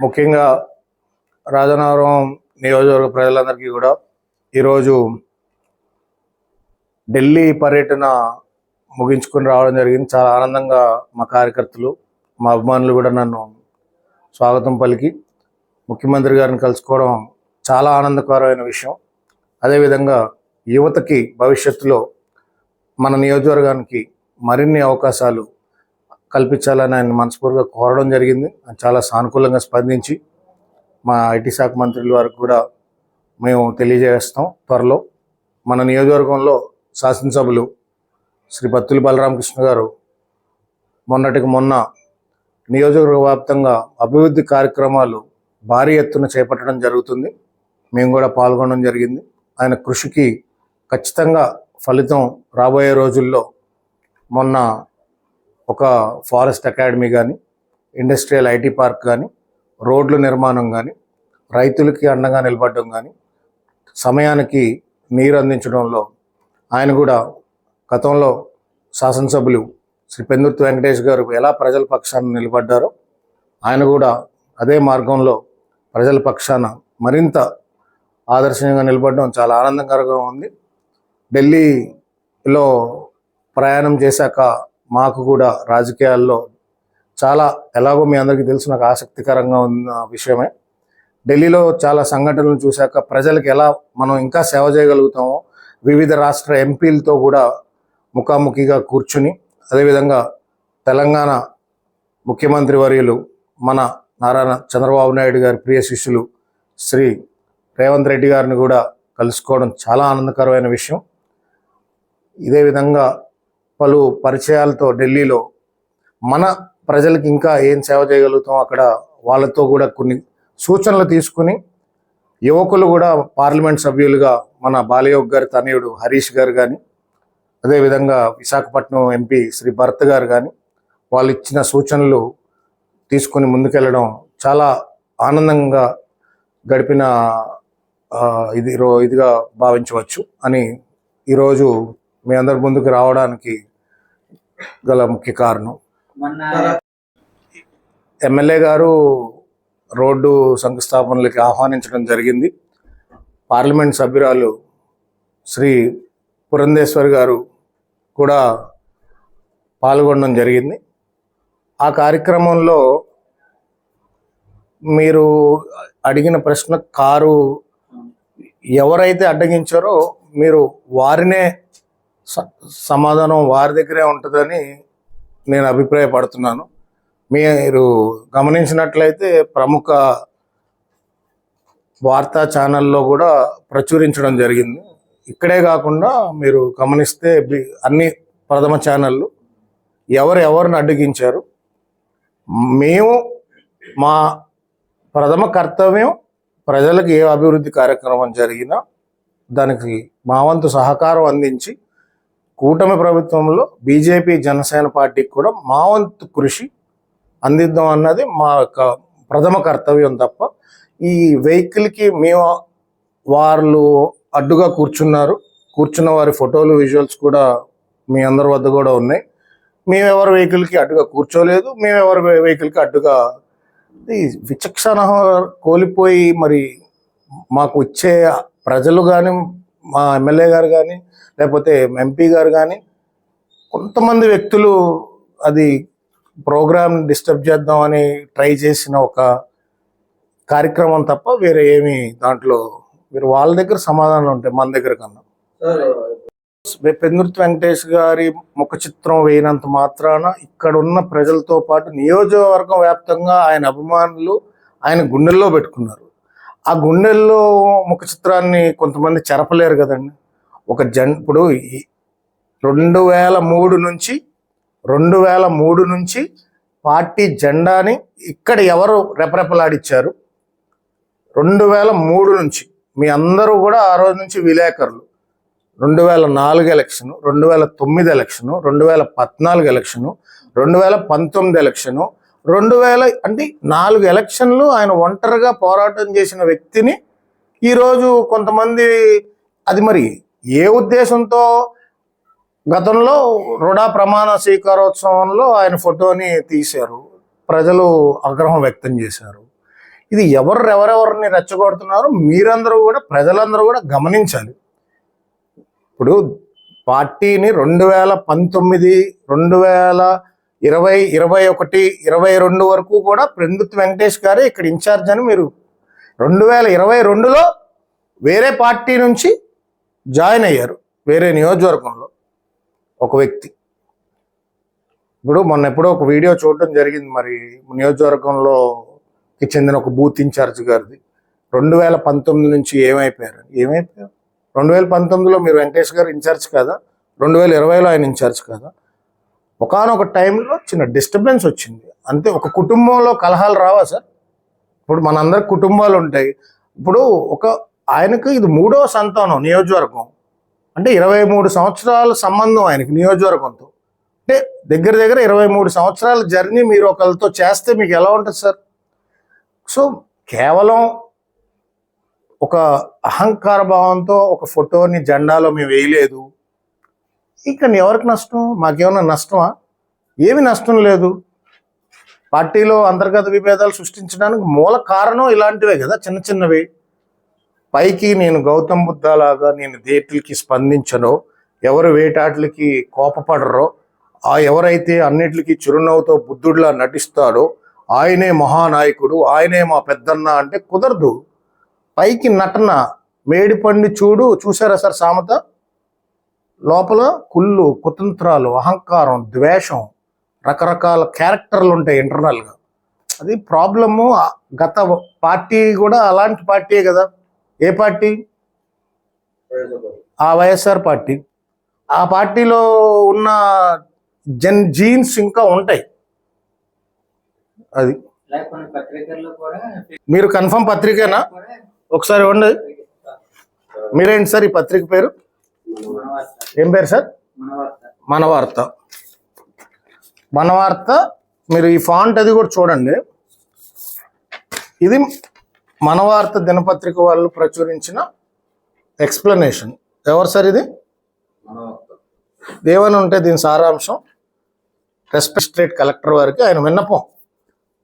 ముఖ్యంగా రాజనగరం నియోజకవర్గ ప్రజలందరికీ కూడా ఈరోజు ఢిల్లీ పర్యటన ముగించుకొని రావడం జరిగింది. చాలా ఆనందంగా మా కార్యకర్తలు, మా అభిమానులు కూడా నన్ను స్వాగతం పలికి ముఖ్యమంత్రి గారిని కలుసుకోవడం చాలా ఆనందకరమైన విషయం. అదేవిధంగా యువతకి భవిష్యత్తులో మన నియోజకవర్గానికి మరిన్ని అవకాశాలు కల్పించాలని ఆయన మనస్ఫూర్తిగా కోరడం జరిగింది. చాలా సానుకూలంగా స్పందించి మా ఐటీ శాఖ మంత్రుల వారికి కూడా మేము తెలియజేస్తాం. త్వరలో మన నియోజకవర్గంలో శాసనసభ్యులు శ్రీ బత్తుల బలరామకృష్ణ గారు మొన్నటికి మొన్న నియోజకవర్గ వ్యాప్తంగా అభివృద్ధి కార్యక్రమాలు భారీ ఎత్తున చేపట్టడం జరుగుతుంది. మేము కూడా పాల్గొనడం జరిగింది. ఆయన కృషికి ఖచ్చితంగా ఫలితం రాబోయే రోజుల్లో మొన్న ఒక ఫారెస్ట్ అకాడమీ కానీ, ఇండస్ట్రియల్ ఐటీ పార్క్ కానీ, రోడ్ల నిర్మాణం కానీ, రైతులకి అండగా నిలబడడం కానీ, సమయానికి నీరు అందించడంలో ఆయన కూడా గతంలో శాసనసభ్యులు శ్రీ పెందుర్తి వెంకటేష్ గారు ఎలా ప్రజల పక్షాన నిలబడ్డారో ఆయన కూడా అదే మార్గంలో ప్రజల పక్షాన మరింత ఆదర్శంగా నిలబడడం చాలా ఆనందకరంగా ఉంది. ఢిల్లీలో ప్రయాణం చేశాక మాకు కూడా రాజకీయాల్లో చాలా, ఎలాగో మీ అందరికీ తెలుసు, నాకు ఆసక్తికరంగా ఉన్న విషయమే. ఢిల్లీలో చాలా సంఘటనలు చూశాక ప్రజలకు ఎలా మనం ఇంకా సేవ చేయగలుగుతామో వివిధ రాష్ట్ర ఎంపీలతో కూడా ముఖాముఖిగా కూర్చుని, అదేవిధంగా తెలంగాణ ముఖ్యమంత్రి వర్యులు మన నారా చంద్రబాబు నాయుడు గారి ప్రియ శిష్యులు శ్రీ రేవంత్ రెడ్డి గారిని కూడా కలుసుకోవడం చాలా ఆనందకరమైన విషయం. ఇదే విధంగా పలు పరిచయాలతో ఢిల్లీలో మన ప్రజలకు ఇంకా ఏం సేవ చేయగలుగుతాం, అక్కడ వాళ్ళతో కూడా కొన్ని సూచనలు తీసుకుని యువకులు కూడా పార్లమెంట్ సభ్యులుగా మన బాలయోగ్ గారి తనయుడు హరీష్ గారు కానీ, అదేవిధంగా విశాఖపట్నం ఎంపీ శ్రీ భరత్ గారు కానీ వాళ్ళు ఇచ్చిన సూచనలు తీసుకుని ముందుకెళ్ళడం చాలా ఆనందంగా గడిపిన ఇదిగా భావించవచ్చు అని ఈరోజు మీ అందరి ముందుకు రావడానికి గల ముఖ్య కారణం. ఎమ్మెల్యే గారు రోడ్డు శంకుస్థాపనలకి ఆహ్వానించడం జరిగింది. పార్లమెంట్ సభ్యురాలు శ్రీ పురంధేశ్వరి గారు కూడా పాల్గొనడం జరిగింది. ఆ కార్యక్రమంలో మీరు అడిగిన ప్రశ్న, కారు ఎవరైతే అడ్డగించారో మీరు వారినే సమాధానం వారి దగ్గరే ఉంటుందని నేను అభిప్రాయపడుతున్నాను. మీరు గమనించినట్లయితే ప్రముఖ వార్తా ఛానల్లో కూడా ప్రచురించడం జరిగింది. ఇక్కడే కాకుండా మీరు గమనిస్తే అన్ని ప్రథమ ఛానళ్ళు ఎవరిని అడ్డగించారు, మేము మా ప్రథమ కర్తవ్యం ప్రజలకు ఏ అభివృద్ధి కార్యక్రమం జరిగినా దానికి మా వంతు సహకారం అందించి కూటమి ప్రభుత్వంలో బీజేపీ జనసేన పార్టీకి కూడా మా వంతు కృషి అందిద్దాం అన్నది మా యొక్క ప్రథమ కర్తవ్యం తప్ప ఈ వెహికల్కి మేము వాళ్ళు అడ్డుగా కూర్చున్న వారి ఫోటోలు, విజువల్స్ కూడా మీ అందరి వద్ద కూడా ఉన్నాయి. మేమెవరి వెహికల్కి అడ్డుగా కూర్చోలేదు, మేమెవరి వెహికల్కి అడ్డుగా విచక్షణ కోల్పోయి మరి మాకు వచ్చే ప్రజలు కానీ, మా ఎమ్మెల్యే గారు కానీ, లేకపోతే ఎంపీ గారు కానీ, కొంతమంది వ్యక్తులు అది ప్రోగ్రామ్ డిస్టర్బ్ చేద్దామని ట్రై చేసిన ఒక కార్యక్రమం తప్ప వేరే ఏమి దాంట్లో మీరు వాళ్ళ దగ్గర సమాధానం ఉంటాయి మన దగ్గర కన్నా. పెందుర్తి వెంకటేష్ గారి ముఖ చిత్రం వేయినంత మాత్రాన ఇక్కడ ఉన్న ప్రజలతో పాటు నియోజకవర్గం వ్యాప్తంగా ఆయన అభిమానులు ఆయన గుండెల్లో పెట్టుకున్నారు. ఆ గుండెల్లో ముఖ చిత్రాన్ని కొంతమంది చెరపలేరు కదండి. ఇప్పుడు 2003 నుంచి పార్టీ జెండాని ఇక్కడ ఎవరు రెపరెపలాడిచ్చారు? 2003 నుంచి మీ అందరూ కూడా ఆ రోజు నుంచి విలేకరులు. 2004 ఎలక్షను, 2009 ఎలక్షను, 2014 ఎలక్షను, 2019 ఎలక్షను, 4 ఎలక్షన్లు ఆయన ఒంటరిగా పోరాటం చేసిన వ్యక్తిని ఈరోజు కొంతమంది అది మరి ఏ ఉద్దేశంతో గతంలో రుడా ప్రమాణ స్వీకారోత్సవంలో ఆయన ఫోటోని తీశారు. ప్రజలు ఆగ్రహం వ్యక్తం చేశారు. ఇది ఎవరెవరిని రెచ్చగొడుతున్నారో మీరందరూ కూడా, ప్రజలందరూ కూడా గమనించాలి. ఇప్పుడు పార్టీని 2019, 2020, 2021, 2022 వరకు కూడా పెందుర్తి వెంకటేష్ గారే ఇక్కడ ఇన్ఛార్జ్ అని మీరు 2022లో వేరే పార్టీ నుంచి జాయిన్ అయ్యారు, వేరే నియోజకవర్గంలో ఒక వ్యక్తి. ఇప్పుడు మొన్న ఎప్పుడో ఒక వీడియో చూడటం జరిగింది, మరి నియోజకవర్గంలోకి చెందిన ఒక బూత్ ఇన్ఛార్జ్ గారిది. 2019 నుంచి ఏమైపోయారు? 2019లో మీరు వెంకటేష్ గారు ఇన్ఛార్జ్ కాదా? 2020లో ఆయన ఇన్ఛార్జ్ కాదా? ఒకానొక టైంలో చిన్న డిస్టర్బెన్స్ వచ్చింది అంతే. ఒక కుటుంబంలో కలహాలు రావా సార్? ఇప్పుడు మనందరి కుటుంబాలు ఉంటాయి. ఇప్పుడు ఆయనకు ఇది 3వ సంతానం నియోజకవర్గం, అంటే 23 సంవత్సరాల సంబంధం ఆయనకి నియోజకవర్గంతో. అంటే దగ్గర 23 సంవత్సరాల జర్నీ మీరు ఒకరితో చేస్తే మీకు ఎలా ఉంటుంది సార్? సో కేవలం ఒక అహంకార భావంతో ఒక ఫోటోని జెండాలో మేము వేయలేదు, ఇక్కడ ఎవరికి నష్టం? మాకేమన్నా నష్టమా? ఏమి నష్టం లేదు. పార్టీలో అంతర్గత విభేదాలు సృష్టించడానికి మూల కారణం ఇలాంటివే కదా, చిన్న చిన్నవి. పైకి నేను గౌతమ్ బుద్ధ లాగా నేను దేట్లకి స్పందించనో, ఎవరు వేటాట్లకి కోపపడరో, ఎవరైతే అన్నిటికీ చిరునవ్వుతో బుద్ధుడిలా నటిస్తాడో ఆయనే మహానాయకుడు, ఆయనే మా పెద్దన్న అంటే కుదరదు. పైకి నటన, మేడిపండి చూసారా సార్ సామెత? లోపల కుళ్ళు, కుతంత్రాలు, అహంకారం, ద్వేషం, రకరకాల క్యారెక్టర్లు ఉంటాయి ఇంటర్నల్గా. అది ప్రాబ్లము. గత పార్టీ కూడా అలాంటి పార్టీయే కదా. ఏ పార్టీ? ఆ వైఎస్ఆర్ పార్టీ. ఆ పార్టీలో ఉన్న జీన్స్ ఇంకా ఉంటాయి. అది మీరు కన్ఫర్మ్ పత్రికేనా? ఒకసారి ఇవ్వండి. మీరేంటి సార్ ఈ పత్రిక పేరు? ఏం పేరు సార్? మనవార్త. మనవార్త. మీరు ఈ ఫాంట్ అది కూడా చూడండి. ఇది మనవార్త దినపత్రిక వాళ్ళు ప్రచురించిన ఎక్స్ప్లెనేషన్. ఎవరు సార్ ఇది? ఏమని ఉంటే దీని సారాంశం, రెస్పెక్ట్ స్టేట్ కలెక్టర్ వారికి ఆయన విన్నపం.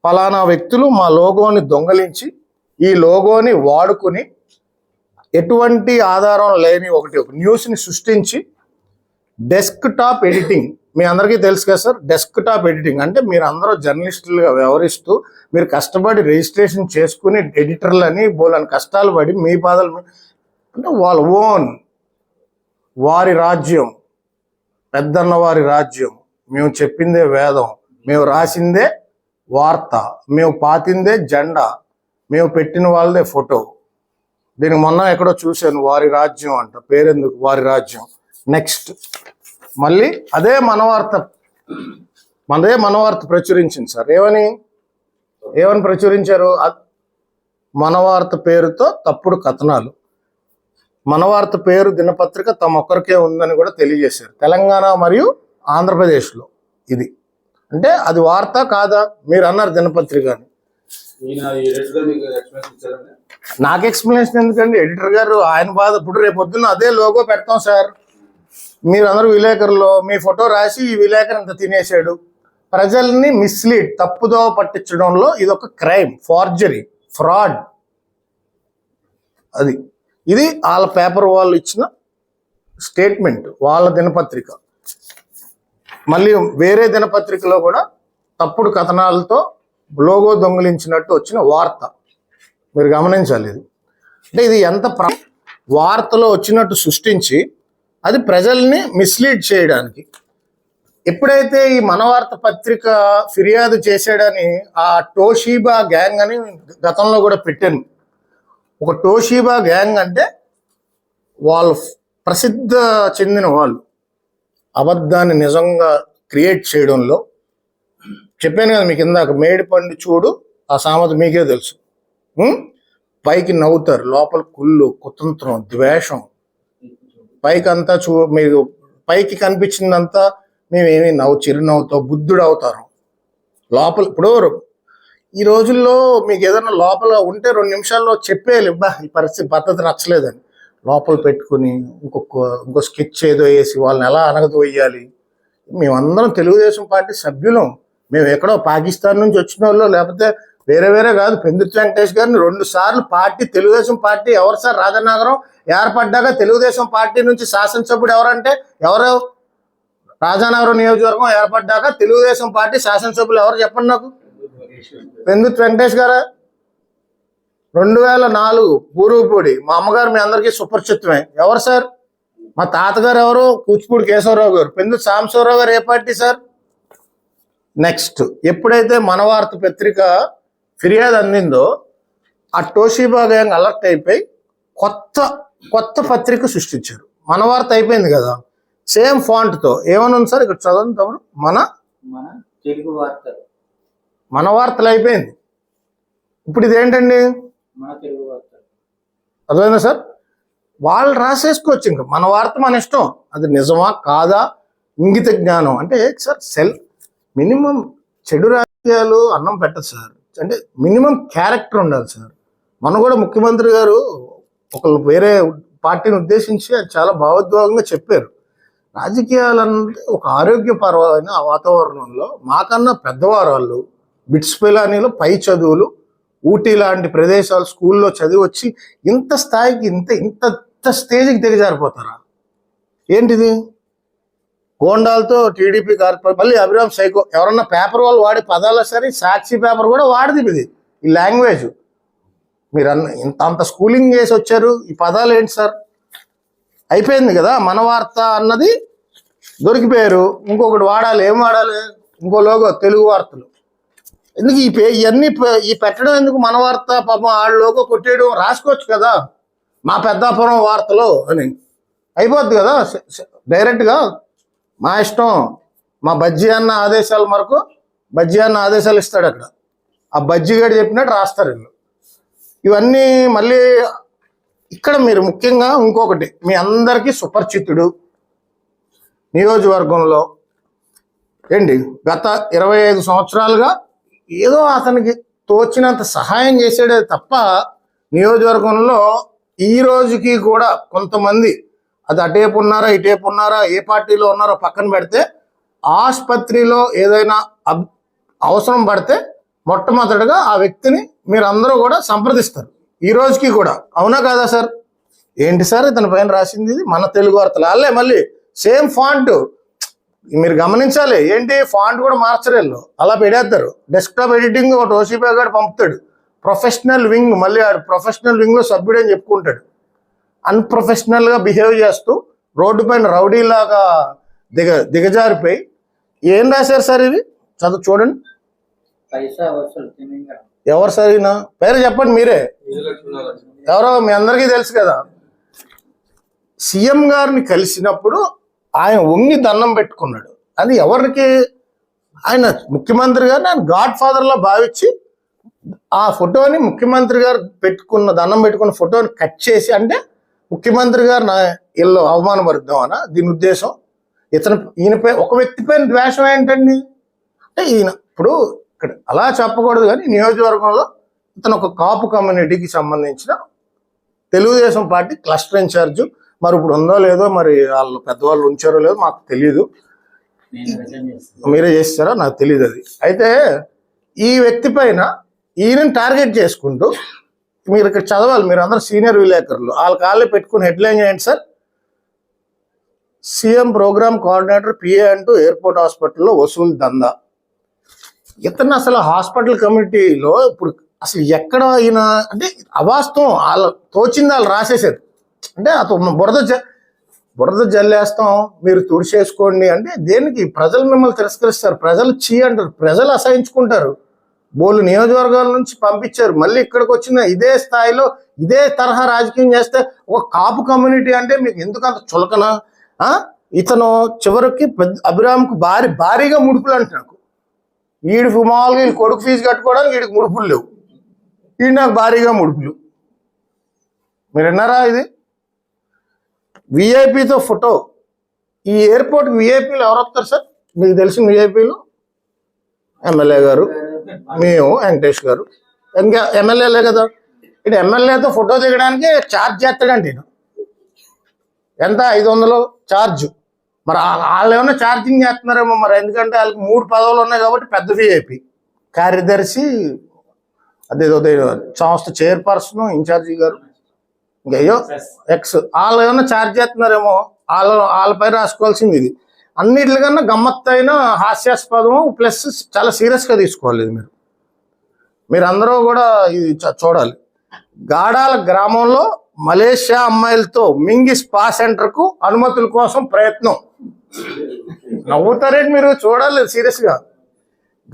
ఫలానా వ్యక్తులు మా లోగోని దొంగలించి ఈ లోగోని వాడుకుని ఎటువంటి ఆధారం లేని ఒక న్యూస్ని సృష్టించి డెస్క్ టాప్ ఎడిటింగ్, మీ అందరికీ తెలుసు కదా సార్, డెస్క్ టాప్ ఎడిటింగ్ అంటే మీరు అందరూ జర్నలిస్టులుగా వ్యవహరిస్తూ మీరు కష్టపడి రిజిస్ట్రేషన్ చేసుకుని ఎడిటర్లని బోలని కష్టాలు పడి మీ బాధలు అంటే వాళ్ళ ఓన్ వారి రాజ్యం, పెద్దన్న వారి రాజ్యం, మేము చెప్పిందే వేదం, మేము రాసిందే వార్త, మేము పాతిందే జెండా, మేము పెట్టిన వాళ్ళదే ఫోటో. దీనికి మొన్న ఎక్కడో చూశాను, వారి రాజ్యం అంట. పేరెందుకు వారి రాజ్యం? నెక్స్ట్ మళ్ళీ అదే మనవార్త ప్రచురించింది సార్. ఏమని ప్రచురించారు? మనవార్త పేరుతో తప్పుడు కథనాలు. మనవార్త పేరు దినపత్రిక తమొక్కరికే ఉందని కూడా తెలియజేశారు, తెలంగాణ మరియు ఆంధ్రప్రదేశ్లో. ఇది అంటే అది వార్త కాదా? మీరు అన్నారు దినపత్రిక అని. నాకు ఎక్స్ప్లెనేషన్ ఎందుకండి? ఎడిటర్ గారు ఆయన బాధ. ఇప్పుడు రేపు పొద్దున్న అదే లోగో పెడతాం సార్, మీరందరూ విలేకరులో మీ ఫోటో రాసి ఈ విలేకరు అంత తినేసాడు. ప్రజల్ని మిస్లీడ్, తప్పుదోవ పట్టించడంలో ఇది ఒక క్రైమ్, ఫార్జరీ, ఫ్రాడ్. ఇది వాళ్ళ పేపర్ వాళ్ళు ఇచ్చిన స్టేట్మెంట్, వాళ్ళ దినపత్రిక. మళ్ళీ వేరే దినపత్రికలో కూడా తప్పుడు కథనాలతో లోగో దొంగిలించినట్టు వచ్చిన వార్త. మీరు గమనించాలి. ఇది అంటే ఇది ఎంత వార్తలో వచ్చినట్టు సృష్టించి అది ప్రజల్ని మిస్లీడ్ చేయడానికి. ఎప్పుడైతే ఈ మనవార్త పత్రిక ఫిర్యాదు చేశాడని ఆ టోషీబా గ్యాంగ్ అని గతంలో కూడా పెట్టాను. ఒక టోషీబా గ్యాంగ్ అంటే వాళ్ళు ప్రసిద్ధ చెందిన వాళ్ళు, అబద్ధాన్ని నిజంగా క్రియేట్ చేయడంలో. చెప్పాను కదా మీకు ఇందాక, మేడిపండు చూడు ఆ సామెత మీకే తెలుసు. పైకి నవ్వుతారు, లోపల కుళ్ళు, కుతంత్రం, ద్వేషం. పైకి అంతా మీరు పైకి కనిపించిందంతా మేమేమి చిరునవ్వుతో బుద్ధుడు అవుతారు. లోపల ఇప్పుడు ఈ రోజుల్లో మీకు ఏదైనా లోపల ఉంటే 2 నిమిషాల్లో చెప్పేయాలి, ఈ పద్ధతి నచ్చలేదని. లోపల పెట్టుకుని ఇంకో స్కెచ్ ఏదో వేసి వాళ్ళని ఎలా అనగదొయ్యాలి. మేమందరం తెలుగుదేశం పార్టీ సభ్యులం, మేము ఎక్కడో పాకిస్తాన్ నుంచి వచ్చిన వాళ్ళు లేకపోతే వేరే వేరే కాదు. పెందుర్తి వెంకటేష్ గారిని 2 సార్లు పార్టీ, తెలుగుదేశం పార్టీ ఎవరు సార్? రాజనగరం ఏర్పడ్డాక తెలుగుదేశం పార్టీ నుంచి శాసనసభ్యుడు ఎవరంటే ఎవరు? రాజానగరం నియోజకవర్గం ఏర్పడ్డాక తెలుగుదేశం పార్టీ శాసనసభ్యులు ఎవరు చెప్పండి నాకు? పెందుర్తి వెంకటేష్ గారా? 2004 పూర్వపూడి. మా అమ్మగారు మీ అందరికీ సుపరిచితమే. ఎవరు సార్? మా తాతగారు ఎవరు? కూచిపూడి కేశవరావు గారు. పెందుర్తి సాంబశివరావు గారు ఏ పార్టీ సార్? నెక్స్ట్, ఎప్పుడైతే మనవార్త పత్రిక ఫిర్యాదు అందిందో ఆ టోషిబా గ్యాంగ్ అలర్ట్ అయిపోయి కొత్త పత్రిక సృష్టించారు. మనవార్త అయిపోయింది కదా, సేమ్ ఫాంట్తో. ఏమని ఉంది సార్? ఇక్కడ చదవండి తమ్ముడు. మన వార్తలు అయిపోయింది. ఇప్పుడు ఇదేంటండి? అర్థమైందా సార్? వాళ్ళు రాసేసుకోవచ్చు. ఇంకా మన వార్త మన ఇష్టం. అది నిజమా కాదా ఇంగిత జ్ఞానం అంటే సార్ మినిమం చెడు రాజకీయాలు అన్నం పెట్టదు సార్. అంటే మినిమం క్యారెక్టర్ ఉండాలి సార్. మనం కూడా ముఖ్యమంత్రి గారు ఒకళ్ళు వేరే పార్టీని ఉద్దేశించి అది చాలా భావోద్వేగంగా చెప్పారు. రాజకీయాలంటే ఒక ఆరోగ్యపరమైన వాతావరణంలో మాకన్నా పెద్దవారు వాళ్ళు బిట్స్ పిలానీలో పై చదువులు, ఊటీ లాంటి ప్రదేశాలు స్కూల్లో చదివి వచ్చి ఇంత స్థాయికి ఇంత స్టేజ్కి దిగజారిపోతారా? ఏంటిది? గోండాలతో టీడీపీ కార్పొరేట్, మళ్ళీ అభిరామ్ సైకో. ఎవరన్నా పేపర్ వాళ్ళు వాడే పదాలు సరే, సాక్షి పేపర్ కూడా వాడిది ఇది. ఈ లాంగ్వేజ్ మీరు అంత స్కూలింగ్ చేసి వచ్చారు, ఈ పదాలు ఏంటి సార్? అయిపోయింది కదా. మన వార్త అన్నది దొరికిపోయారు. ఇంకొకటి వాడాలి. ఏం వాడాలి? ఇంకో లోగో తెలుగు వార్తలు. ఎందుకు ఇవన్నీ పెట్టడం ఎందుకు? మన వార్త పాపం వాళ్ళ లోగో కొట్టేయడం, రాసుకోవచ్చు కదా మా పెద్దాపురం వార్తలు అని. అయిపోద్ది కదా డైరెక్ట్గా. మా ఇష్టం. మా బజ్జీ అన్న ఆదేశాల వరకు బజ్జీ అన్న ఆదేశాలు ఇస్తాడు అక్కడ. ఆ బజ్జీ గడి చెప్పినట్టు రాస్తారు వీళ్ళు. ఇవన్నీ మళ్ళీ ఇక్కడ మీరు ముఖ్యంగా ఇంకొకటి, మీ అందరికీ సుపరిచితుడు నియోజకవర్గంలో ఏంటి గత 25 సంవత్సరాలుగా ఏదో అతనికి తోచినంత సహాయం చేసాడే తప్ప నియోజకవర్గంలో ఈ రోజుకి కూడా కొంతమంది, అది అటేపు ఉన్నారా ఇటేపు ఉన్నారా ఏ పార్టీలో ఉన్నారో పక్కన పెడితే, ఆసుపత్రిలో ఏదైనా అవసరం పడితే మొట్టమొదటిగా ఆ వ్యక్తిని మీరందరూ కూడా సంప్రదిస్తారు ఈ రోజుకి కూడా. అవునా కాదా సార్? ఏంటి సార్ ఇతని పైన రాసింది? ఇది మన తెలుగు వార్తలు. అల్లే మళ్ళీ సేమ్ ఫాంట్ మీరు గమనించాలి. ఏంటి ఫాంట్ కూడా మార్చరేళ్ళు, అలా పెడేస్తారు. డెస్క్టాప్ ఎడిటింగ్ ఒక ఓసీపీ గారు పంపుతాడు. ప్రొఫెషనల్ వింగ్, మళ్ళీ ఆడు ప్రొఫెషనల్ వింగ్లో సభ్యుడు అని చెప్పుకుంటాడు. అన్ప్రొఫెషనల్గా బిహేవ్ చేస్తూ రోడ్డు పైన రౌడీలాగా దిగజారిపోయి ఏం రాశారు సార్ ఇది? చదువు చూడండి. ఎవరు సార్ ఈయన? పేరు చెప్పండి మీరే. ఎవరో మీ అందరికీ తెలుసు కదా. సీఎం గారిని కలిసినప్పుడు ఆయన వంగి దండం పెట్టుకున్నాడు. అది ఎవరికి? ఆయన ముఖ్యమంత్రి గారిని ఆయన గాడ్ ఫాదర్లా భావించి ఆ ఫోటోని ముఖ్యమంత్రి గారు దండం పెట్టుకున్న ఫోటోని కట్ చేసి, అంటే ముఖ్యమంత్రి గారు నా ఇల్లు అవమానపరుద్దామనా దీని ఉద్దేశం? ఈయనపై ఒక వ్యక్తి పైన ద్వేషం ఏంటండి? అంటే ఈయన ఇప్పుడు ఇక్కడ అలా చెప్పకూడదు, కానీ నియోజకవర్గంలో ఇతను ఒక కాపు కమ్యూనిటీకి సంబంధించిన తెలుగుదేశం పార్టీ క్లస్టర్ ఇన్ఛార్జ్. మరి ఇప్పుడు ఉందో లేదో, మరి వాళ్ళు పెద్దవాళ్ళు ఉంచారో లేదో మాకు తెలియదు. మీరే చేస్తారా నాకు తెలియదు అది. అయితే ఈ వ్యక్తి పైన ఈయనని టార్గెట్ చేసుకుంటూ మీరు ఇక్కడ చదవాలి, మీరు అందరూ సీనియర్ విలేకరులు, వాళ్ళ కాళ్ళే పెట్టుకుని హెడ్లైన్ చేయండి sir. CM programme coordinator PA అంటూ ఎయిర్పోర్ట్ హాస్పిటల్లో వసూలు దందా. ఇతను అసలు హాస్పిటల్ కమిటీలో ఇప్పుడు అసలు ఎక్కడ ఈయన అంటే అవాస్తవం, వాళ్ళు తోచింది వాళ్ళు రాసేసారు. అంటే అతను బురద జల్లేస్తాం, మీరు తుడిచేసుకోండి అంటే దేనికి? ప్రజలు మిమ్మల్ని తిరస్కరిస్తారు, ప్రజలు చీ అంటారు, ప్రజలు అసహించుకుంటారు. బోళ్ళు నియోజకవర్గాల నుంచి పంపించారు, మళ్ళీ ఇక్కడికి వచ్చిన ఇదే స్థాయిలో ఇదే తరహా రాజకీయం చేస్తే ఒక కాపు కమ్యూనిటీ అంటే మీకు ఎందుకు అంత చులకన? ఇతను చివరికి అభిరామ్కు భారీగా ముడుపులు అంటే నాకు వీడి మామూలుగా వీళ్ళు కొడుకు ఫీజు కట్టుకోవడానికి వీడికి ముడుపులు లేవు, వీడు నాకు భారీగా ముడుపులు. మీరు విన్నారా? ఇది విఐపితో ఫోటో. ఈ ఎయిర్పోర్ట్కి విఐపీలు ఎవరు వస్తారు సార్? మీకు తెలిసిన విఐపీలు ఎమ్మెల్యే గారు, మేము వెంకటేష్ గారు, ఇంకా ఎమ్మెల్యేలే కదా. ఇటు ఎమ్మెల్యేతో ఫోటో దిగడానికి ఛార్జ్ చేస్తాడంటే ఎంత? 500 ఛార్జ్. మరి వాళ్ళు ఏమైనా ఛార్జింగ్ చేస్తున్నారేమో మరి, ఎందుకంటే వాళ్ళకి 3 పదవులు ఉన్నాయి కాబట్టి పెద్ద విఐపి, కార్యదర్శి, అదేదో సంస్థ చైర్పర్సన్, ఇన్ఛార్జి గారు, ఇంకయ్యో ఎక్స్, వాళ్ళు ఏమైనా ఛార్జ్ చేస్తున్నారేమో, వాళ్ళపై రాసుకోవాల్సింది ఇది. అన్నిటికన్నా గమ్మత్తైన హాస్యాస్పదము ప్లస్ చాలా సీరియస్గా తీసుకోవాలి ఇది. మీరు అందరూ కూడా ఇది చూడాలి. గాడాల గ్రామంలో మలేషియా అమ్మాయిలతో మింగి స్పా సెంటర్కు అనుమతుల కోసం ప్రయత్నం. నవ్వుతారేంటి మీరు, చూడాలి సీరియస్గా.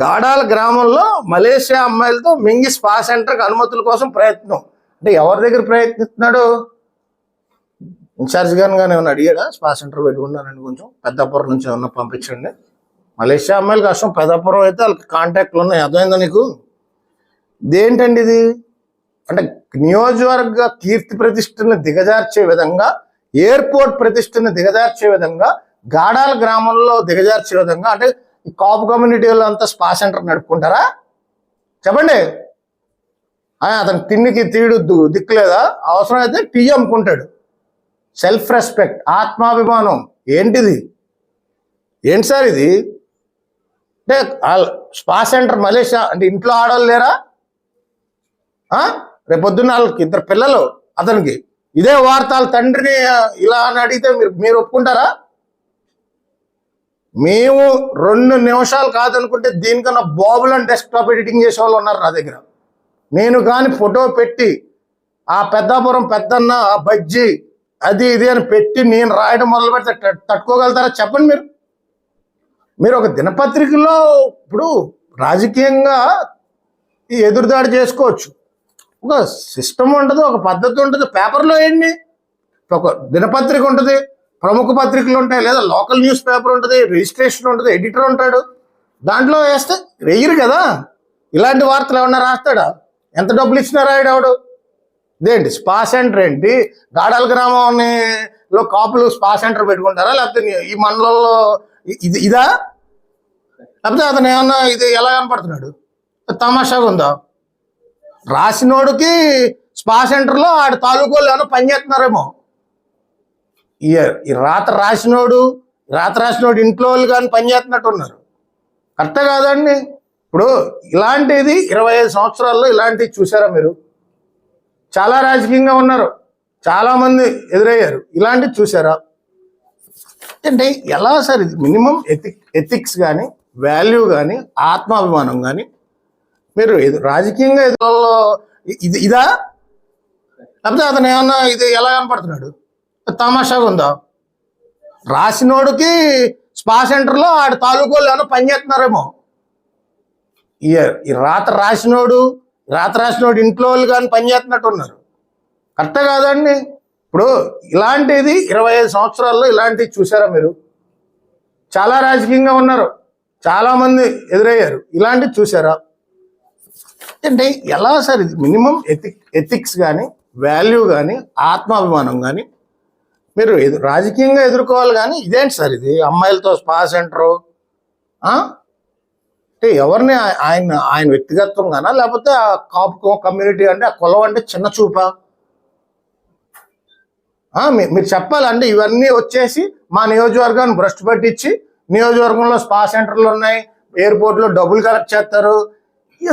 గాడాల గ్రామంలో మలేషియా అమ్మాయిలతో మింగి స్పా సెంటర్కి అనుమతుల కోసం ప్రయత్నం అంటే ఎవరి దగ్గర ప్రయత్నిస్తున్నాడు? ఇన్ఛార్జ్ గారిని కానీ ఏమైనా అడిగాడా? స్పా సెంటర్ పెట్టుకున్నానండి, కొంచెం పెద్దాపురం నుంచి ఏమన్నా పంపించండి. మలేషియా అమ్మాయిలు కష్టం, పెద్దాపురం అయితే వాళ్ళకి కాంటాక్ట్లు ఉన్నాయి. అర్థమైందా నీకు? ఇదేంటండి ఇది? అంటే నియోజకవర్గ కీర్తి ప్రతిష్టని దిగజార్చే విధంగా, ఎయిర్పోర్ట్ ప్రతిష్టని దిగజార్చే విధంగా, గాడాల గ్రామంలో దిగజార్చే విధంగా, అంటే ఈ కాపు కమ్యూనిటీలో అంతా స్పా సెంటర్ నడుపుకుంటారా? చెప్పండి. అతను తిండికి తీడు దిక్కులేదా? అవసరమైతే టీ అమ్ముకుంటాడు. సెల్ఫ్ రెస్పెక్ట్, ఆత్మాభిమానం ఏంటిది? ఏంటి సార్ ఇది? అంటే స్పా సెంటర్ మలేషియా అంటే ఇంట్లో ఆడవాళ్ళు లేరా? రేపొద్దున్న వాళ్ళకి 2 పిల్లలు, అతనికి ఇదే వార్త వాళ్ళ తండ్రిని ఇలా అని అడిగితే మీరు ఒప్పుకుంటారా? మేము 2 నిమిషాలు కాదనుకుంటే దీనికన్నా బాబులను డెస్క్టాప్ ఎడిటింగ్ చేసే వాళ్ళు ఉన్నారు నా దగ్గర. నేను కానీ ఫోటో పెట్టి ఆ పెద్దాపురం పెద్దన్న, ఆ బజ్జి, అది ఇది అని పెట్టి నేను రాయడం మొదలు పెడితే తట్టుకోగలుగుతారా? చెప్పండి. మీరు ఒక దినపత్రికలో ఇప్పుడు రాజకీయంగా ఎదురుదాడి చేసుకోవచ్చు, ఒక సిస్టమ్ ఉంటుంది, ఒక పద్ధతి ఉంటుంది. పేపర్లో ఏంటి, ఒక దినపత్రిక ఉంటుంది, ప్రముఖ పత్రికలు ఉంటాయి, లేదా లోకల్ న్యూస్ పేపర్ ఉంటుంది, రిజిస్ట్రేషన్ ఉంటుంది, ఎడిటర్ ఉంటాడు. దాంట్లో వేస్తే వెయ్యరు కదా. ఇలాంటి వార్తలు ఏమన్నా రాస్తాడా? ఎంత డబ్బులు ఇచ్చినా రాయడాడు. ఇదేంటి స్పా సెంటర్ ఏంటి? గాడాల గ్రామంలో కాపులు స్పా సెంటర్ పెట్టుకుంటారా? లేకపోతే ఈ మండలంలో ఇదా? లేకపోతే అతను ఏమన్నా ఇది ఎలా కనపడుతున్నాడు? తమాషాగా ఉందా? రాసినోడికి స్పా సెంటర్లో ఆడ తాలూకోళ్ళు ఏమైనా పనిచేస్తున్నారేమో. ఈ రాత రాసినోడు ఇంట్లో వాళ్ళు కానీ పనిచేస్తున్నట్టు ఉన్నారు. కరెక్టే కాదండి? ఇప్పుడు ఇలాంటిది 25 సంవత్సరాల్లో ఇలాంటివి చూసారా మీరు? చాలా రాజకీయంగా ఉన్నారు, చాలామంది ఎదురయ్యారు, ఇలాంటివి చూసారా? అంటే ఎలా సార్ ఇది? మినిమం ఎథిక్స్ కానీ, వాల్యూ కానీ, ఆత్మాభిమానం కానీ మీరు రాజకీయంగా ఇదా? లేకపోతే అతను ఏమన్నా ఇది ఎలా కనపడుతున్నాడు? తమాషాగా ఉందా? రాసినోడికి స్పా సెంటర్లో ఆడ తాలూకోళ్ళు ఏమైనా పనిచేస్తున్నారేమో. ఈ రాత రాసినోడు ఇంట్లో వాళ్ళు కానీ పనిచేస్తున్నట్టు ఉన్నారు. కరెక్టే కాదండి? ఇప్పుడు ఇలాంటిది 25 సంవత్సరాల్లో ఇలాంటివి చూసారా మీరు? చాలా రాజకీయంగా ఉన్నారు, చాలామంది ఎదురయ్యారు, ఇలాంటివి చూసారా? అంటే ఎలా సార్ ఇది? మినిమం ఎథిక్స్ కానీ, వాల్యూ కానీ, ఆత్మాభిమానం కానీ మీరు రాజకీయంగా ఎదుర్కోవాలి. కానీ ఇదేంటి సార్ ఇది? అమ్మాయిలతో స్పా సెంటరు అంటే ఎవరిని ఆయన వ్యక్తిగతంగానా, లేకపోతే ఆ కాపు కమ్యూనిటీ అంటే ఆ కులం అంటే చిన్న చూపా? మీరు చెప్పాలంటే ఇవన్నీ వచ్చేసి మా నియోజకవర్గాన్ని భ్రష్టు పట్టించి నియోజకవర్గంలో స్పా సెంటర్లు ఉన్నాయి, ఎయిర్పోర్ట్లో డబ్బులు కలెక్ట్ చేస్తారు,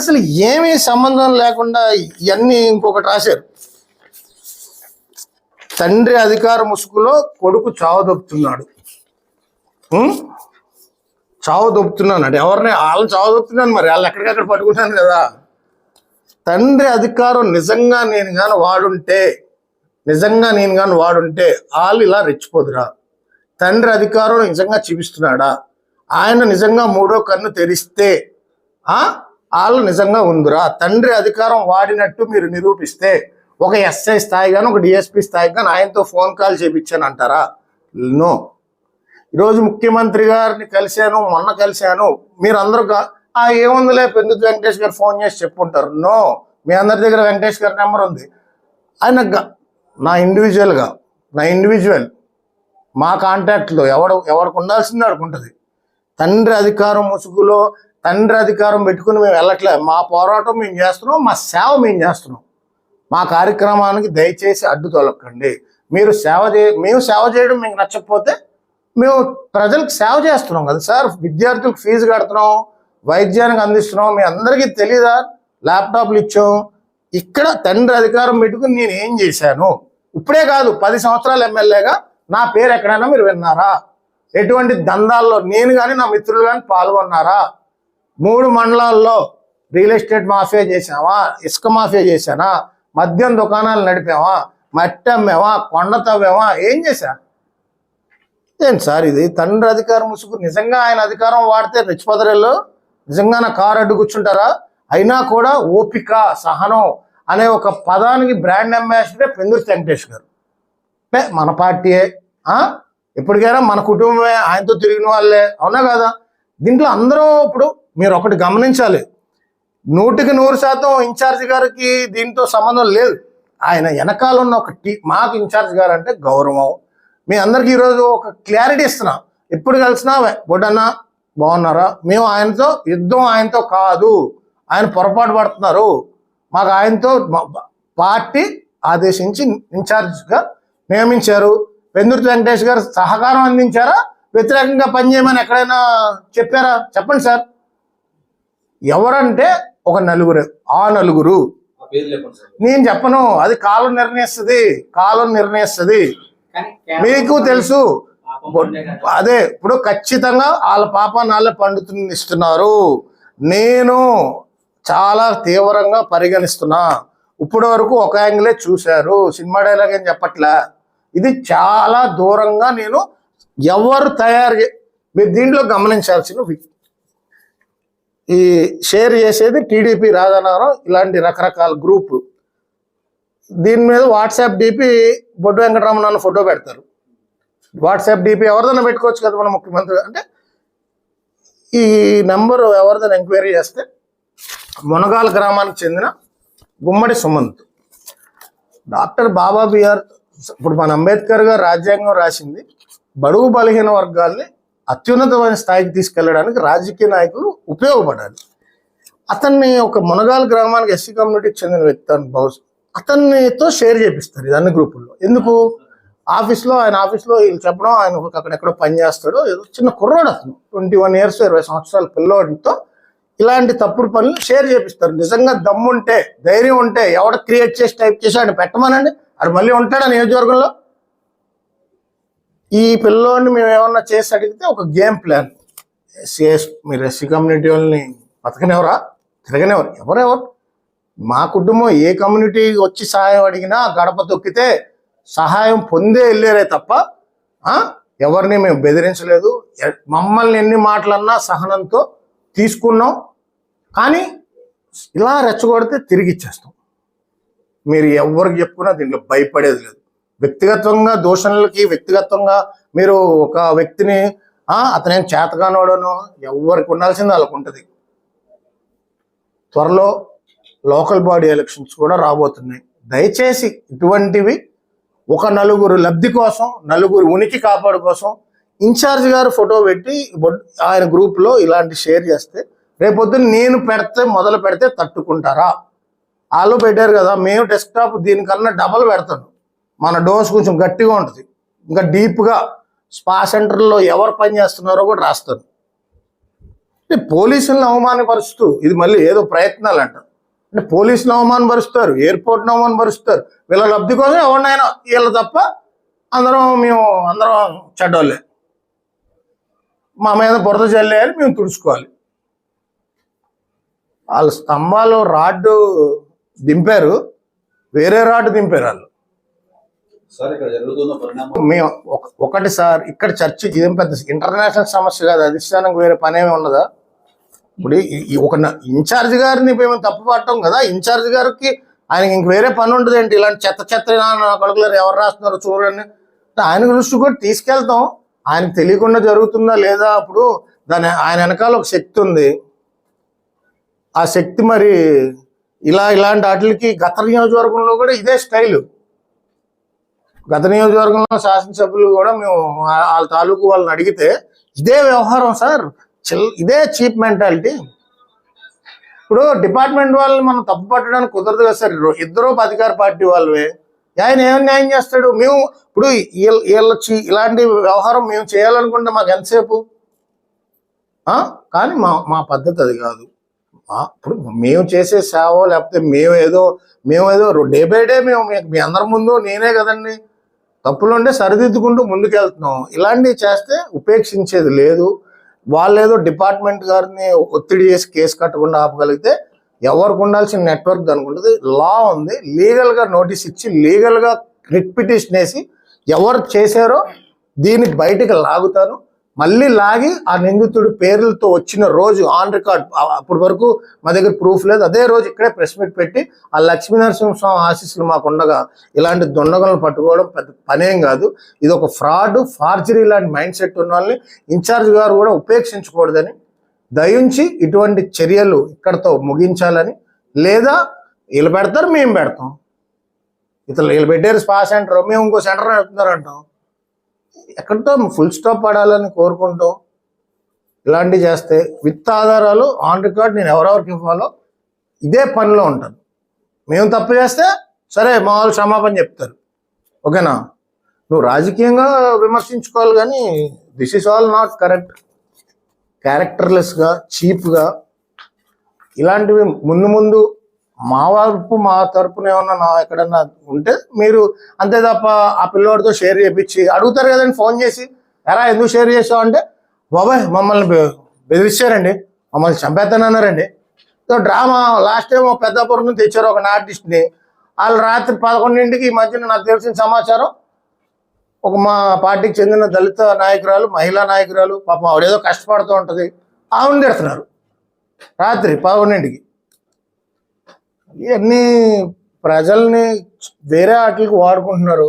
అసలు ఏమీ సంబంధం లేకుండా ఇవన్నీ ఇంకొకటి రాశారు. తండ్రి అధికార ముసుగులో కొడుకు చావు దొప్పుతున్నాడు. చావు దొప్పుతున్నాను అంటే ఎవరిని? వాళ్ళని చావు దొప్పుతున్నాను, మరి వాళ్ళు ఎక్కడికక్కడ పట్టుకుంటాను కదా. తండ్రి అధికారం నిజంగా నేను కానీ వాడుంటే వాళ్ళు ఇలా రెచ్చిపోదురా? తండ్రి అధికారం నిజంగా చూపిస్తున్నాడా? ఆయన నిజంగా 3వ కన్ను తెరిస్తే వాళ్ళు నిజంగా ఉందిరా? తండ్రి అధికారం వాడినట్టు మీరు నిరూపిస్తే ఒక ఎస్ఐ స్థాయి కానీ, ఒక డిఎస్పీ స్థాయి కానీ ఆయనతో ఫోన్ కాల్ చేయించాను అంటారా? నో. ఈరోజు ముఖ్యమంత్రి గారిని కలిశాను, మొన్న కలిశాను, మీరు అందరూ ఏముందిలే పెందుకు వెంకటేష్ గారు ఫోన్ చేసి చెప్పుకుంటారు. నో, మీ అందరి దగ్గర వెంకటేష్ గారి నెంబర్ ఉంది. ఆయన నా ఇండివిజువల్ మా కాంటాక్ట్లో ఎవరికి ఉండాల్సింది ఆడుకుంటుంది. తండ్రి అధికారం ముసుగులో తండ్రి అధికారం పెట్టుకుని మేము వెళ్ళట్లే. మా పోరాటం మేము చేస్తున్నాం, మా సేవ మేము చేస్తున్నాం. మా కార్యక్రమానికి దయచేసి అడ్డు తొలకండి. మేము సేవ చేయడం మీకు నచ్చకపోతే మేము ప్రజలకు సేవ చేస్తున్నాం కదా సార్, విద్యార్థులకు ఫీజు కడుతున్నాం, వైద్యానికి అందిస్తున్నాం, మీ అందరికీ తెలీదా? ల్యాప్టాప్లు ఇచ్చాం. ఇక్కడ తండ్రి అధికారం పెట్టుకుని నేను ఏం చేశాను? ఇప్పుడే కాదు, 10 సంవత్సరాలు ఎమ్మెల్యేగా నా పేరు ఎక్కడైనా మీరు విన్నారా? ఎటువంటి దందాల్లో నేను కానీ నా మిత్రులు కానీ పాల్గొన్నారా? 3 మండలాల్లో రియల్ ఎస్టేట్ మాఫియా చేసావా? ఇసుక మాఫియా చేశానా? మద్యం దుకాణాలు నడిపావా? మట్టి అమ్మావా? కొండ తవ్వావా? ఏం చేశా? ఏంటి సార్ ఇది? తండ్రి అధికారం ముసుగు. నిజంగా ఆయన అధికారం వాడితే రెచ్చిపోతారు, నిజంగా నా కారు అడ్డు కూర్చుంటారా? అయినా కూడా ఓపిక, సహనం అనే ఒక పదానికి బ్రాండ్ అంబాసిడర్ పెందుర్తి వెంకటేష్ గారు. మన పార్టీయే, ఎప్పటికైనా మన కుటుంబమే, ఆయనతో తిరిగిన వాళ్ళే, అవునా కదా? దీంట్లో అందరూ ఇప్పుడు మీరు ఒకటి గమనించాలి, 100% ఇన్ఛార్జ్ గారికి దీంతో సంబంధం లేదు. ఆయన వెనకాల ఉన్న ఒక మాకు ఇన్ఛార్జ్ గారు అంటే గౌరవం. మీ అందరికి ఈరోజు ఒక క్లారిటీ ఇస్తున్నాం. ఎప్పుడు కలిసినా బొడ్డన్న బాగున్నారా? మేము ఆయనతో యుద్ధం ఆయనతో కాదు, ఆయన పొరపాటు పడుతున్నారు, మాకు ఆయనతో పార్టీ ఆదేశించి ఇన్ఛార్జ్గా నియమించారు. పెందుర్తి వెంకటేష్ గారు సహకారం అందించారా? వ్యతిరేకంగా పనిచేయమని ఎక్కడైనా చెప్పారా? చెప్పండి సార్. ఎవరంటే ఒక నలుగురు. ఆ నలుగురు నేను చెప్పను, అది కాలం నిర్ణయిస్తుంది, కాలం నిర్ణయిస్తుంది. మీకు తెలుసు. అదే ఇప్పుడు ఖచ్చితంగా వాళ్ళ పాపాన్ని వాళ్ళే పండితునిస్తున్నారు. నేను చాలా తీవ్రంగా పరిగణిస్తున్నా. ఇప్పటి వరకు ఒక యాంగిలే చూశారు, సినిమా డైలాగ్ ఏం చెప్పట్లే. ఇది చాలా దూరంగా నేను ఎవరు మీరు దీంట్లో గమనించాల్సిన ఈ షేర్ చేసేది టీడీపీ రాజానగరం ఇలాంటి రకరకాల గ్రూపు. దీని మీద వాట్సాప్ డీపీ బొడ్డు వెంకటరమణ ఫోటో పెడతారు. వాట్సాప్ డీపీ ఎవరిదైనా పెట్టుకోవచ్చు కదా మన ముఖ్యమంత్రి అంటే. ఈ నెంబరు ఎవరిదైనా ఎంక్వైరీ చేస్తే మునగాల గ్రామానికి చెందిన గుమ్మడి సుమంత్, డాక్టర్ బాబా బిఆర్. ఇప్పుడు మన అంబేద్కర్ గారు రాజ్యాంగం రాసింది బడుగు బలహీన వర్గాల్ని అత్యున్నతమైన స్థాయికి తీసుకెళ్ళడానికి రాజకీయ నాయకులు ఉపయోగపడాలి. అతన్ని ఒక మునగాల గ్రామానికి ఎస్సీ కమ్యూనిటీకి చెందిన వ్యక్తి అని అతన్నితో షేర్ చేపిస్తారు ఇది అన్ని గ్రూపుల్లో. ఎందుకు? ఆఫీస్లో, ఆయన ఆఫీస్లో వీళ్ళు చెప్పడం, ఆయన అక్కడెక్కడో పని చేస్తాడు, ఏదో చిన్న కుర్రాడు అతను 21 years 20 సంవత్సరాల పిల్లోడితో ఇలాంటి తప్పుడు పనులు షేర్ చేపిస్తారు. నిజంగా దమ్ముంటే, ధైర్యం ఉంటే ఎవడ క్రియేట్ చేసి టైప్ చేసి ఆయన పెట్టమనండి, అది మళ్ళీ ఉంటాడా నియోజకవర్గంలో? ఈ పిల్లోడిని మేము ఏమన్నా చేసి అడిగితే ఒక గేమ్ ప్లాన్. మీరు ఎస్సీ కమ్యూనిటీ వాళ్ళని బతకనివ్వరా? తిరగనివ్వరు. ఎవరెవరు? మా కుటుంబం ఏ కమ్యూనిటీ వచ్చి సహాయం అడిగినా గడప తొక్కితే సహాయం పొందే వెళ్ళారే తప్ప ఎవరిని మేము బెదిరించలేదు. మమ్మల్ని ఎన్ని మాటలన్నా సహనంతో తీసుకున్నాం. కానీ ఇలా రెచ్చగొడితే తిరిగి ఇచ్చేస్తాం. మీరు ఎవరికి చెప్పుకున్నా దీంట్లో భయపడేది లేదు. వ్యక్తిగతంగా దూషణలకి, వ్యక్తిగతంగా మీరు ఒక వ్యక్తిని అతనేం చేతగానోడను ఎవరికి ఉండాల్సింది వాళ్ళకు ఉంటుంది. త్వరలో లోకల్ బాడీ ఎలక్షన్స్ కూడా రాబోతున్నాయి. దయచేసి ఇటువంటివి ఒక నలుగురు లబ్ధి కోసం, నలుగురు ఉనికి కాపాడు కోసం ఇన్ఛార్జ్ గారు ఫోటో పెట్టి ఆయన గ్రూప్లో ఇలాంటి షేర్ చేస్తే రేపొద్దున నేను మొదలు పెడితే తట్టుకుంటారా? వాళ్ళు పెట్టారు కదా, మేము డెస్క్టాప్ దీనికన్నా డబల్ పెడతాను. మన డోస్ కొంచెం గట్టిగా ఉంటుంది, ఇంకా డీప్గా స్పా సెంటర్లో ఎవరు పని చేస్తున్నారో కూడా రాస్తాను. పోలీసులను అవమానపరుస్తూ ఇది మళ్ళీ ఏదో ప్రయత్నాలు అంట. అంటే పోలీసులు అవమానపరుస్తారు, ఎయిర్పోర్ట్ను అవమానపరుస్తారు. వీళ్ళ లబ్ధి కోసం ఎవరినైనా, వీళ్ళ తప్ప అందరం చెడ్డోళ్ళే, మా మీద బురద చల్లేయాలి, మేము తుడుచుకోవాలి. వాళ్ళ స్తంభాలు రాడ్డు దింపారు, వేరే రాడ్డు దింపారు వాళ్ళు. మేము ఒకటి సార్, ఇక్కడ చర్చ ఇదేం పెద్ద ఇంటర్నేషనల్ సమస్య కాదు, అధిష్టానికి వేరే పని ఏమి ఉండదా? ఇప్పుడు ఒక ఇన్ఛార్జ్ గారిని మేము తప్పు పట్టం కదా, ఇన్ఛార్జ్ గారికి ఆయనకి ఇంక వేరే పని ఉంటుంది ఏంటి? ఇలాంటి చెత్త కొడుకులు ఎవరు రాస్తున్నారో చూడండి, ఆయన దృష్టి కూడా తీసుకెళ్తాం. ఆయనకు తెలియకుండా జరుగుతుందా లేదా? అప్పుడు ఆయన వెనకాల ఒక శక్తి ఉంది. ఆ శక్తి మరి ఇలాంటి వాటికి గత నియోజకవర్గంలో కూడా ఇదే స్టైలు. గత నియోజకవర్గంలో శాసనసభ్యులు కూడా మేము వాళ్ళ తాలూకు వాళ్ళని అడిగితే ఇదే వ్యవహారం సార్, ఇదే చీప్ మెంటాలిటీ. ఇప్పుడు డిపార్ట్మెంట్ వాళ్ళని మనం తప్పు పట్టడానికి కుదరదు కదా సార్. ఇద్దరు అధికార పార్టీ వాళ్ళవే, ఆయన ఏం న్యాయం చేస్తాడు? మేము ఇప్పుడు వీళ్ళొచ్చి ఇలాంటి వ్యవహారం మేము చేయాలనుకుంటే మాకు ఎంతసేపు? కానీ మా పద్ధతి అది కాదు. ఇప్పుడు మేము చేసే సేవ లేకపోతే మేము ఏదో డే బై డే మేము మీ అందరి ముందు నేనే కదండి, తప్పులుంటే సరిదిద్దుకుంటూ ముందుకెళ్తున్నాం. ఇలాంటివి చేస్తే ఉపేక్షించేది లేదు. వాళ్ళు ఏదో డిపార్ట్మెంట్ గారిని ఒత్తిడి చేసి కేసు కట్టకుండా ఆపగలిగితే ఎవరికి ఉండాల్సిన నెట్వర్క్ దానికి ఉంటుంది. లా ఉంది, లీగల్గా నోటీస్ ఇచ్చి లీగల్గా రిట్ పిటిషన్ వేసి ఎవరు చేశారో దీన్ని బయటకు లాగుతాను. మళ్ళీ లాగి ఆ నిందితుడి పేర్లతో వచ్చిన రోజు ఆన్ రికార్డ్, అప్పటి వరకు మా దగ్గర ప్రూఫ్ లేదు, అదే రోజు ఇక్కడే ప్రెస్ మీట్ పెట్టి ఆ లక్ష్మీనరసింహస్వామి ఆశీస్సులు మాకు ఉండగా ఇలాంటి దొండగలను పట్టుకోవడం పెద్ద పనేం కాదు. ఇది ఒక ఫ్రాడ్, ఫార్జరీ లాంటి మైండ్ సెట్ ఉన్న వాళ్ళని ఇన్ఛార్జ్ గారు కూడా ఉపేక్షించకూడదని, దయించి ఇటువంటి చర్యలు ఇక్కడతో ముగించాలని, లేదా వీళ్ళు పెడతారు మేము పెడతాం, వీళ్ళు పెట్టారు స్పా సెంటర్, మేము ఇంకో సెంటర్ నడుపుతున్నారంటాం. ఎక్కడితో ఫుల్ స్టాప్ పడాలని కోరుకుంటాం. ఇలాంటివి చేస్తే విత్ ఆధారాలు ఆన్ రికార్డ్ నేను ఎవరెవరికి ఇవ్వాలో ఇదే పనిలో ఉంటాను. మేము తప్పు చేస్తే సరే మా వాళ్ళు క్షమాపణ చెప్తారు, ఓకేనా? నువ్వు రాజకీయంగా విమర్శించుకోవాలి, కానీ this is all not correct. క్యారెక్టర్లెస్గా, చీప్గా ఇలాంటివి ముందు మా తరపున ఏమన్నా ఎక్కడన్నా ఉంటే మీరు అంతే తప్ప ఆ పిల్లోడితో షేర్ చేయించి అడుగుతారు కదండి ఫోన్ చేసి, ఎరా ఎందుకు షేర్ చేసావు అంటే, బాబాయ్ మమ్మల్ని బెదిరిస్తారండి, మమ్మల్ని చంపేస్తానన్నారండి. So drama last time Peddapuram నుంచి తెచ్చారు ఒక ఆర్టిస్ట్ని, వాళ్ళు రాత్రి 11ంటికి ఈ మధ్యన నాకు తెలిసిన సమాచారం ఒక మా పార్టీకి చెందిన దళిత నాయకురాలు, మహిళా నాయకురాలు, పాపం ఆవిడేదో కష్టపడుతూ ఉంటుంది, ఆవిడ తిడుతున్నారు రాత్రి 11ంటికి. ఇవన్నీ ప్రజల్ని వేరే వాటికి వాడుకుంటున్నారు.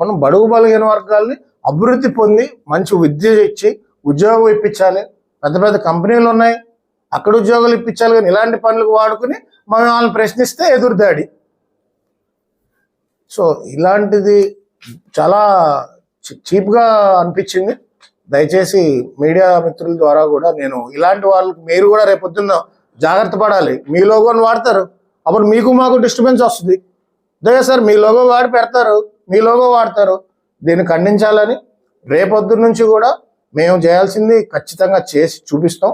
మనం బడుగు బలహీన వర్గాల్ని అభివృద్ధి పొంది మంచి విద్య ఇచ్చి ఉద్యోగం ఇప్పించాలి. పెద్ద పెద్ద కంపెనీలు ఉన్నాయి, అక్కడ ఉద్యోగాలు ఇప్పించాలి. కానీ ఇలాంటి పనులకు వాడుకుని మనం వాళ్ళని ప్రశ్నిస్తే ఎదురుదాడి. సో ఇలాంటిది చాలా చీప్గా అనిపించింది. దయచేసి మీడియా మిత్రుల ద్వారా కూడా నేను ఇలాంటి వాళ్ళకి మీరు కూడా రేపొద్దున్న జాగ్రత్త పడాలి. మీ లోగోని వాడతారు, అప్పుడు మీకు మాకు డిస్టర్బెన్స్ వస్తుంది. అదే సార్ మీ లోగో వాడి పెడతారు, మీ లోగో వాడతారు. దీన్ని ఖండించాలని రేపొద్దు నుంచి కూడా మేము చేయాల్సింది ఖచ్చితంగా చేసి చూపిస్తాం.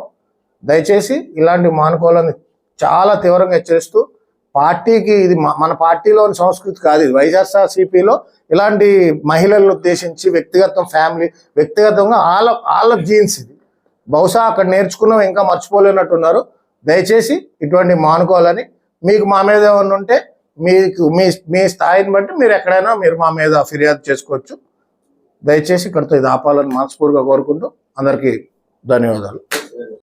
దయచేసి ఇలాంటి మానుకోవాలని చాలా తీవ్రంగా హెచ్చరిస్తూ, పార్టీకి ఇది మన పార్టీలోని సంస్కృతి కాదు, ఇది వైఎస్ఆర్సీపీలో ఇలాంటి మహిళలను ఉద్దేశించి వ్యక్తిగతంగా వాళ్ళ జీన్స్ ఇది. బహుశా అక్కడ నేర్చుకున్నాం ఇంకా మర్చిపోలేనట్టున్నారు. దయచేసి ఇటువంటి మానుకోవాలని, మీకు మా మీద ఏమన్నా ఉంటే మీకు మీ స్థాయిని బట్టి మీరు ఎక్కడైనా మీరు మా మీద ఫిర్యాదు చేసుకోవచ్చు. దయచేసి ఇక్కడితో ఇది ఆపాలని మనస్ఫూర్తిగా కోరుకుంటూ అందరికీ ధన్యవాదాలు.